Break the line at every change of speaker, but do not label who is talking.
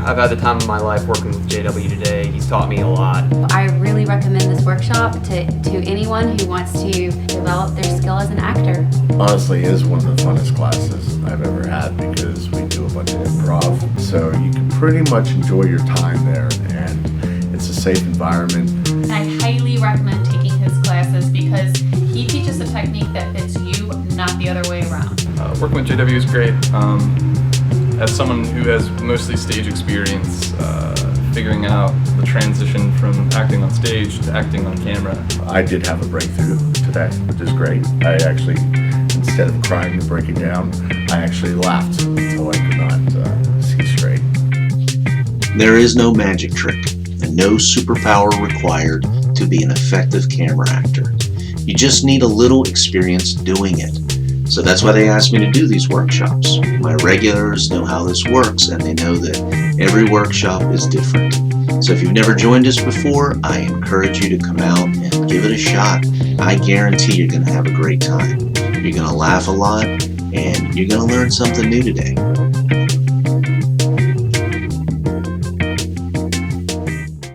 I've had the time of my life working with JW today. He's taught me a lot.
I really recommend this workshop to anyone who wants to develop their skill as an actor.
Honestly, it is one of the funnest classes I've ever had because we do a bunch of improv. So you can pretty much enjoy your time there, and it's a safe environment.
I highly recommend taking his classes because he teaches a technique that fits you, not the other way around.
Working with JW is great. As someone who has mostly stage experience, figuring out the transition from acting on stage to acting on camera.
I did have a breakthrough today, which is great. I actually, instead of crying and breaking down, I actually laughed until I could not see straight.
There is no magic trick and no superpower required to be an effective camera actor. You just need a little experience doing it. So that's why they asked me to do these workshops. My regulars know how this works, and they know that every workshop is different. So if you've never joined us before, I encourage you to come out and give it a shot. I guarantee you're going to have a great time. You're going to laugh a lot, and you're going to learn something new today.